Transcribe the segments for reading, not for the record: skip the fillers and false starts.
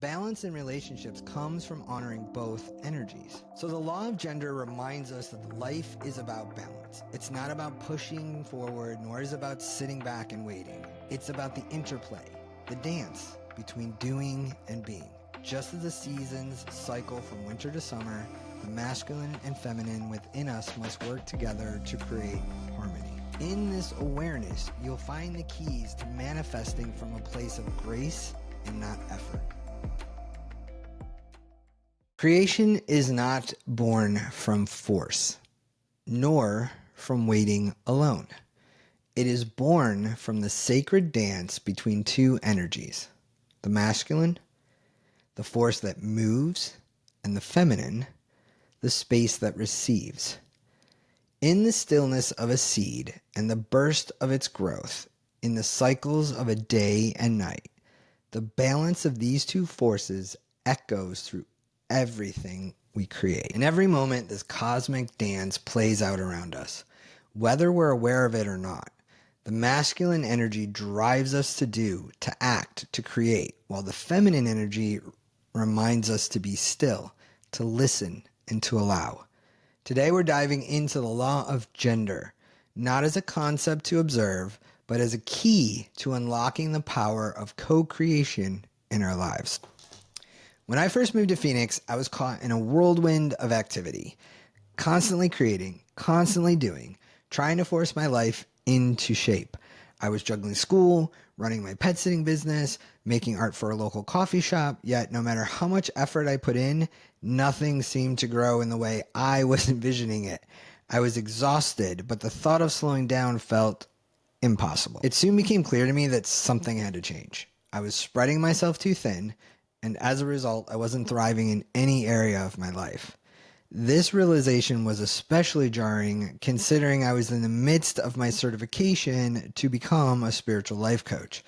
Balance in relationships comes from honoring both energies. So the law of gender reminds us that life is about balance. It's not about pushing forward, nor is it about sitting back and waiting. It's about the interplay, the dance between doing and being. Just as the seasons cycle from winter to summer, the masculine and feminine within us must work together to create harmony. In this awareness, you'll find the keys to manifesting from a place of grace and not effort. Creation is not born from force, nor from waiting alone. It is born from the sacred dance between two energies, the masculine, the force that moves, and the feminine, the space that receives. In the stillness of a seed and the burst of its growth, in the cycles of a day and night, the balance of these two forces echoes through everything we create. In every moment, this cosmic dance plays out around us, whether we're aware of it or not. The masculine energy drives us to do, to act, to create, while the feminine energy reminds us to be still, to listen, and to allow. Today, we're diving into the law of gender, not as a concept to observe, but as a key to unlocking the power of co-creation in our lives. When I first moved to Phoenix, I was caught in a whirlwind of activity, constantly creating, constantly doing, trying to force my life into shape. I was juggling school, running my pet sitting business, making art for a local coffee shop, yet no matter how much effort I put in, nothing seemed to grow in the way I was envisioning it. I was exhausted, but the thought of slowing down felt impossible. It soon became clear to me that something had to change. I was spreading myself too thin, and as a result, I wasn't thriving in any area of my life. This realization was especially jarring considering I was in the midst of my certification to become a spiritual life coach,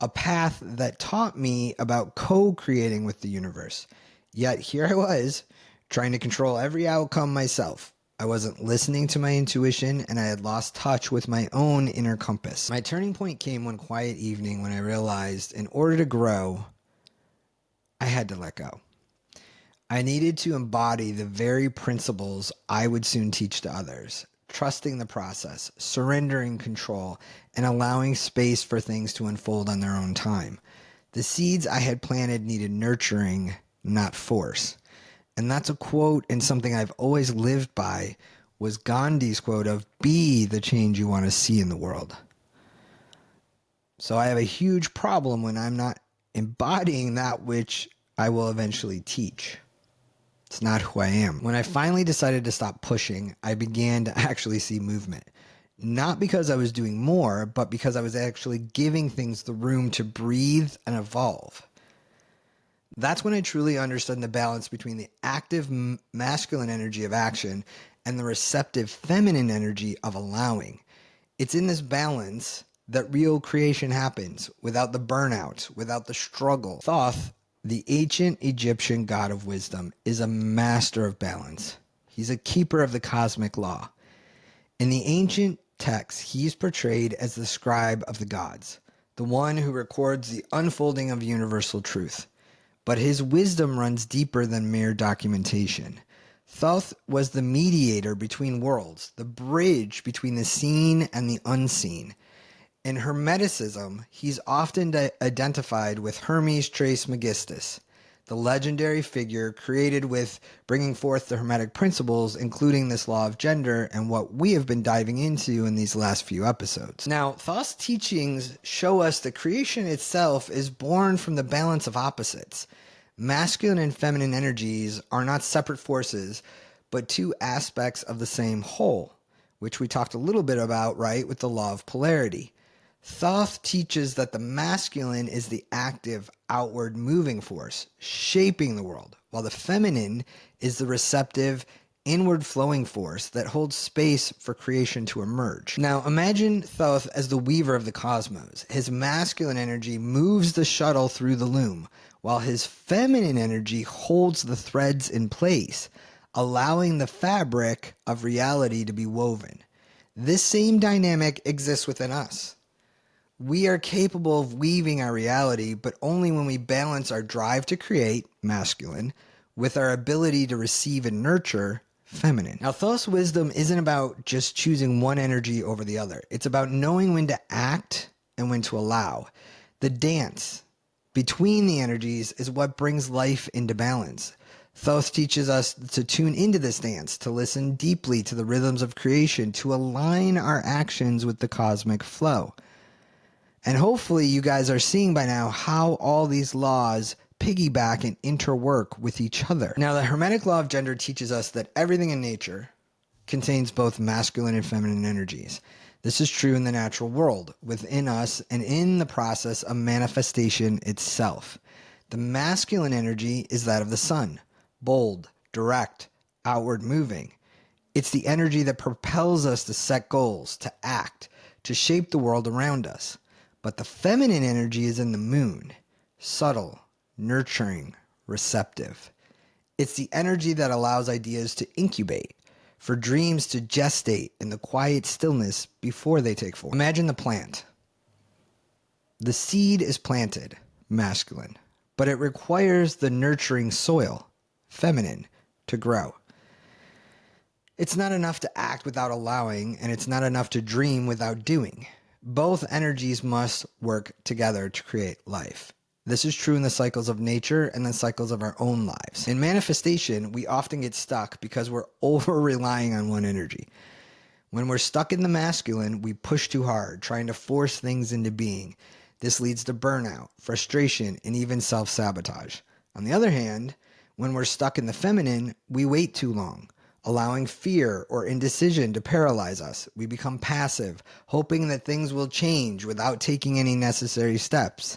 a path that taught me about co-creating with the universe. Yet here I was, trying to control every outcome myself. I wasn't listening to my intuition, and I had lost touch with my own inner compass. My turning point came one quiet evening when I realized in order to grow, I had to let go. I needed to embody the very principles I would soon teach to others, trusting the process, surrendering control, and allowing space for things to unfold on their own time. The seeds I had planted needed nurturing, not force. And that's a quote and something I've always lived by, was Gandhi's quote of, "Be the change you want to see in the world." So I have a huge problem when I'm not embodying that which I will eventually teach. It's not who I am. When I finally decided to stop pushing, I began to actually see movement. Not because I was doing more, but because I was actually giving things the room to breathe and evolve. That's when I truly understood the balance between the active masculine energy of action and the receptive feminine energy of allowing. It's in this balance that real creation happens, without the burnout, without the struggle. Thoth, the ancient Egyptian god of wisdom, is a master of balance. He's a keeper of the cosmic law. In the ancient texts, he's portrayed as the scribe of the gods, the one who records the unfolding of universal truth. But his wisdom runs deeper than mere documentation. Thoth was the mediator between worlds, the bridge between the seen and the unseen. In Hermeticism, he's often identified with Hermes Trismegistus, the legendary figure created with bringing forth the Hermetic principles, including this law of gender and what we have been diving into in these last few episodes. Now, Thoth's teachings show us that creation itself is born from the balance of opposites. Masculine and feminine energies are not separate forces, but two aspects of the same whole, which we talked a little bit about, right, with the law of polarity. Thoth teaches that the masculine is the active, outward moving force, shaping the world, while the feminine is the receptive, inward flowing force that holds space for creation to emerge. Now, imagine Thoth as the weaver of the cosmos. His masculine energy moves the shuttle through the loom, while his feminine energy holds the threads in place, allowing the fabric of reality to be woven. This same dynamic exists within us. We are capable of weaving our reality, but only when we balance our drive to create, masculine, with our ability to receive and nurture, feminine. Now, Thoth's wisdom isn't about just choosing one energy over the other. It's about knowing when to act and when to allow. The dance between the energies is what brings life into balance. Thoth teaches us to tune into this dance, to listen deeply to the rhythms of creation, to align our actions with the cosmic flow. And hopefully you guys are seeing by now how all these laws piggyback and interwork with each other. Now, the Hermetic law of gender teaches us that everything in nature contains both masculine and feminine energies. This is true in the natural world, within us, and in the process of manifestation itself. The masculine energy is that of the sun, bold, direct, outward moving. It's the energy that propels us to set goals, to act, to shape the world around us. But the feminine energy is in the moon, subtle, nurturing, receptive. It's the energy that allows ideas to incubate, for dreams to gestate in the quiet stillness before they take form. Imagine the plant. The seed is planted, masculine, but it requires the nurturing soil, feminine, to grow. It's not enough to act without allowing, and it's not enough to dream without doing. Both energies must work together to create life. This is true in the cycles of nature and the cycles of our own lives. In manifestation, we often get stuck because we're over-relying on one energy. When we're stuck in the masculine, we push too hard, trying to force things into being. This leads to burnout, frustration, and even self-sabotage. On the other hand, when we're stuck in the feminine, we wait too long, allowing fear or indecision to paralyze us. We become passive, hoping that things will change without taking any necessary steps.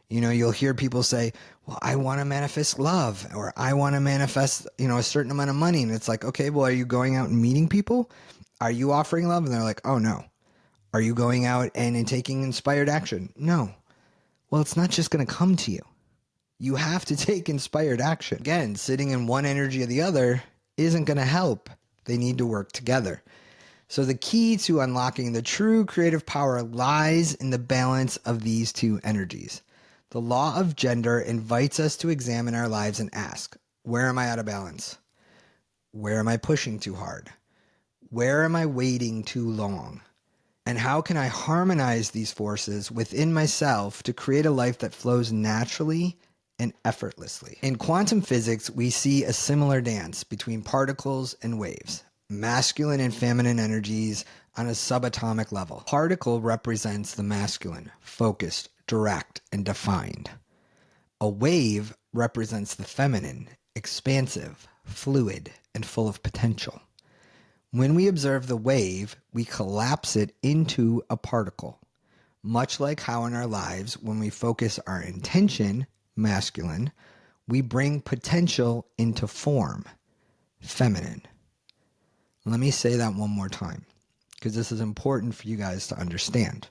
You know, you'll hear people say, well, I want to manifest love, or I want to manifest, a certain amount of money. And it's like, okay, well, are you going out and meeting people? Are you offering love? And they're like, oh, no. Are you going out and taking inspired action? No. Well, it's not just going to come to you. You have to take inspired action. Again, sitting in one energy or the other isn't going to help. They need to work together. So the key to unlocking the true creative power lies in the balance of these two energies. The law of gender invites us to examine our lives and ask, where am I out of balance? Where am I pushing too hard? Where am I waiting too long? And how can I harmonize these forces within myself to create a life that flows naturally and effortlessly? In quantum physics, we see a similar dance between particles and waves, masculine and feminine energies on a subatomic level. Particle represents the masculine, focused, direct, and defined. A wave represents the feminine, expansive, fluid, and full of potential. When we observe the wave, we collapse it into a particle, much like how in our lives, when we focus our intention, masculine, we bring potential into form, feminine. Let me say that one more time, because this is important for you guys to understand.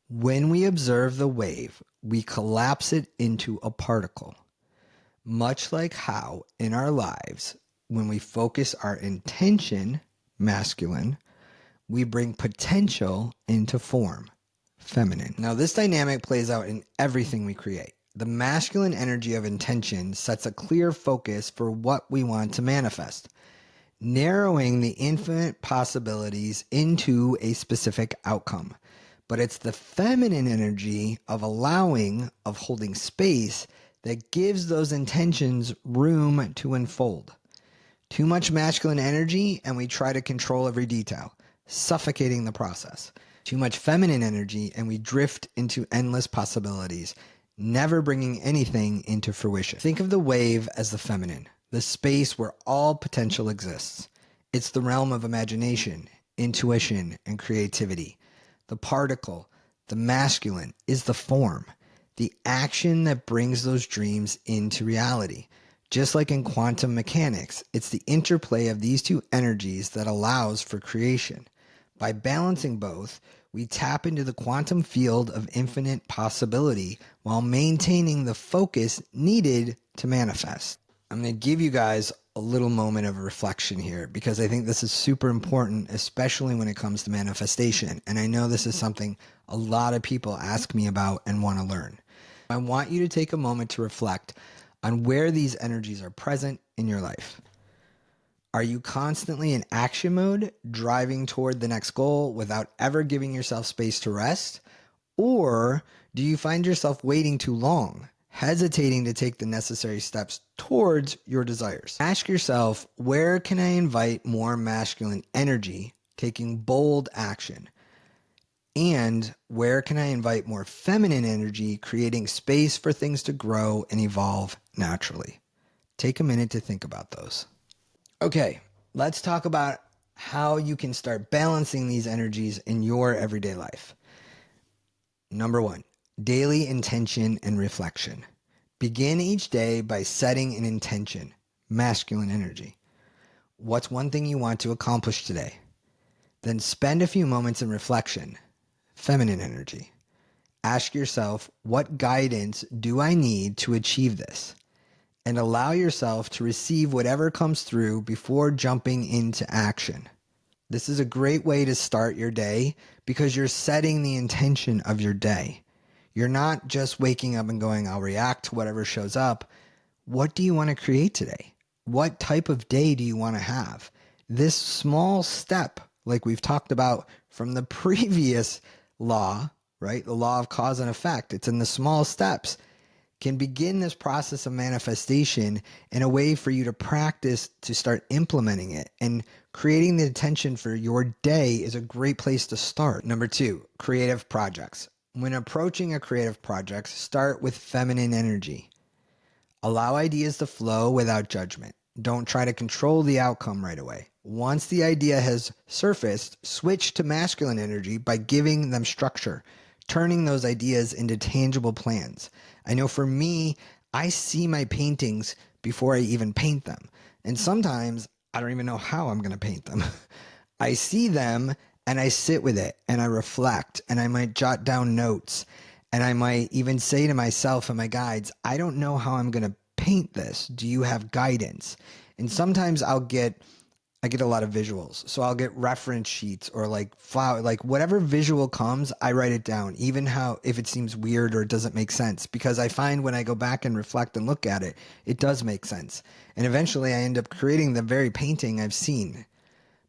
When we observe the wave, we collapse it into a particle, much like how in our lives, when we focus our intention, masculine, we bring potential into form, feminine. Now, this dynamic plays out in everything we create. The masculine energy of intention sets a clear focus for what we want to manifest, narrowing the infinite possibilities into a specific outcome. But it's the feminine energy of allowing, of holding space, that gives those intentions room to unfold. Too much masculine energy and we try to control every detail, suffocating the process. Too much feminine energy and we drift into endless possibilities, never bringing anything into fruition. Think of the wave as the feminine, the space where all potential exists. It's the realm of imagination, intuition, and creativity. The particle, the masculine, is the form, the action that brings those dreams into reality. Just like in quantum mechanics, it's the interplay of these two energies that allows for creation. By balancing both, we tap into the quantum field of infinite possibility while maintaining the focus needed to manifest. I'm going to give you guys a little moment of reflection here because I think this is super important, especially when it comes to manifestation. And I know this is something a lot of people ask me about and want to learn. I want you to take a moment to reflect on where these energies are present in your life. Are you constantly in action mode, driving toward the next goal without ever giving yourself space to rest? Or do you find yourself waiting too long, hesitating to take the necessary steps towards your desires? Ask yourself, where can I invite more masculine energy, taking bold action? And where can I invite more feminine energy, creating space for things to grow and evolve naturally? Take a minute to think about those. Okay, let's talk about how you can start balancing these energies in your everyday life. Number 1, daily intention and reflection. Begin each day by setting an intention, masculine energy. What's one thing you want to accomplish today? Then spend a few moments in reflection, feminine energy. Ask yourself, what guidance do I need to achieve this? And allow yourself to receive whatever comes through before jumping into action. This is a great way to start your day because you're setting the intention of your day. You're not just waking up and going, I'll react to whatever shows up. What do you want to create today? What type of day do you want to have? This small step, like we've talked about from the previous law, right? The law of cause and effect. It's in the small steps. Can begin this process of manifestation in a way for you to practice to start implementing it. And creating the intention for your day is a great place to start. Number 2, creative projects. When approaching a creative project, start with feminine energy. Allow ideas to flow without judgment. Don't try to control the outcome right away. Once the idea has surfaced, switch to masculine energy by giving them structure, turning those ideas into tangible plans. I know for me, I see my paintings before I even paint them. And sometimes I don't even know how I'm going to paint them. I see them and I sit with it and I reflect and I might jot down notes and I might even say to myself and my guides, I don't know how I'm going to paint this. Do you have guidance? And sometimes I get a lot of visuals. So I'll get reference sheets or like flower, like whatever visual comes, I write it down, even how, if it seems weird or it doesn't make sense, because I find when I go back and reflect and look at it, it does make sense. And eventually I end up creating the very painting I've seen.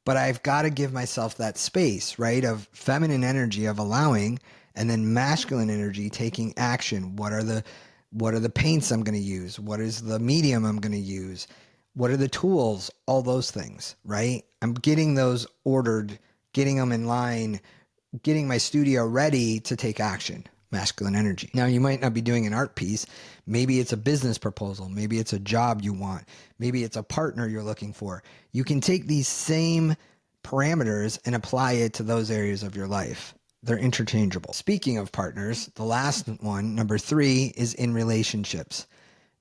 But I've got to give myself that space, right? Of feminine energy of allowing, and then masculine energy taking action. What are the paints I'm going to use? What is the medium I'm going to use? What are the tools? All those things, right? I'm getting those ordered, getting them in line, getting my studio ready to take action, masculine energy. Now, you might not be doing an art piece. Maybe it's a business proposal. Maybe it's a job you want. Maybe it's a partner you're looking for. You can take these same parameters and apply it to those areas of your life. They're interchangeable. Speaking of partners, the last one, number 3, is in relationships.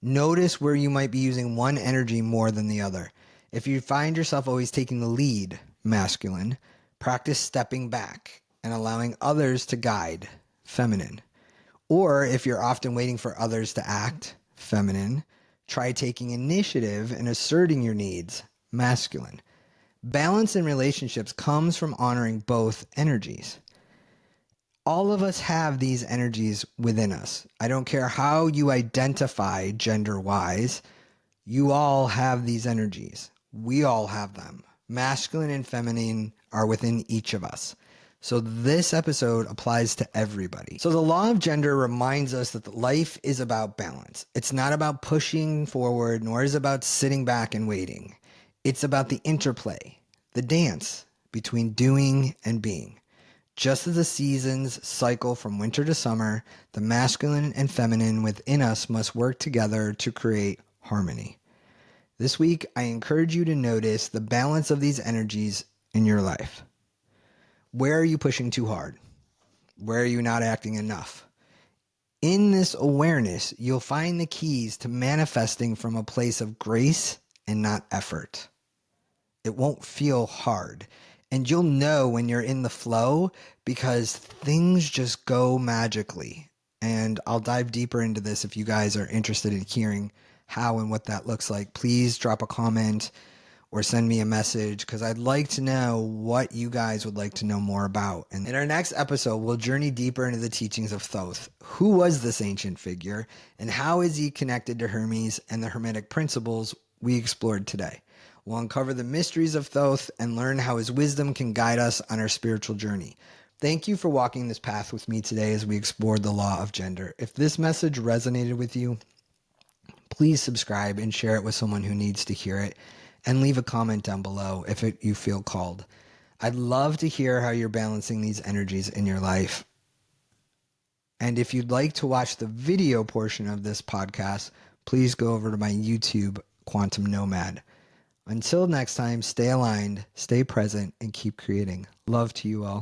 Notice where you might be using one energy more than the other. If you find yourself always taking the lead, masculine, practice stepping back and allowing others to guide, feminine. Or if you're often waiting for others to act, feminine, try taking initiative and asserting your needs, masculine. Balance in relationships comes from honoring both energies. All of us have these energies within us. I don't care how you identify gender-wise, you all have these energies. We all have them. Masculine and feminine are within each of us. So this episode applies to everybody. So the law of gender reminds us that life is about balance. It's not about pushing forward, nor is it about sitting back and waiting. It's about the interplay, the dance between doing and being. Just as the seasons cycle from winter to summer, the masculine and feminine within us must work together to create harmony. This week, I encourage you to notice the balance of these energies in your life. Where are you pushing too hard? Where are you not acting enough? In this awareness, you'll find the keys to manifesting from a place of grace and not effort. It won't feel hard. And you'll know when you're in the flow because things just go magically. And I'll dive deeper into this if you guys are interested in hearing how and what that looks like, please drop a comment or send me a message, because I'd like to know what you guys would like to know more about. And in our next episode, we'll journey deeper into the teachings of Thoth. Who was this ancient figure, and how is he connected to Hermes and the Hermetic principles we explored today? We'll uncover the mysteries of Thoth and learn how his wisdom can guide us on our spiritual journey. Thank you for walking this path with me today as we explored the law of gender. If this message resonated with you, please subscribe and share it with someone who needs to hear it, and leave a comment down below if you feel called. I'd love to hear how you're balancing these energies in your life. And if you'd like to watch the video portion of this podcast, please go over to my YouTube, Quantum Nomad. Until next time, stay aligned, stay present, and keep creating. Love to you all.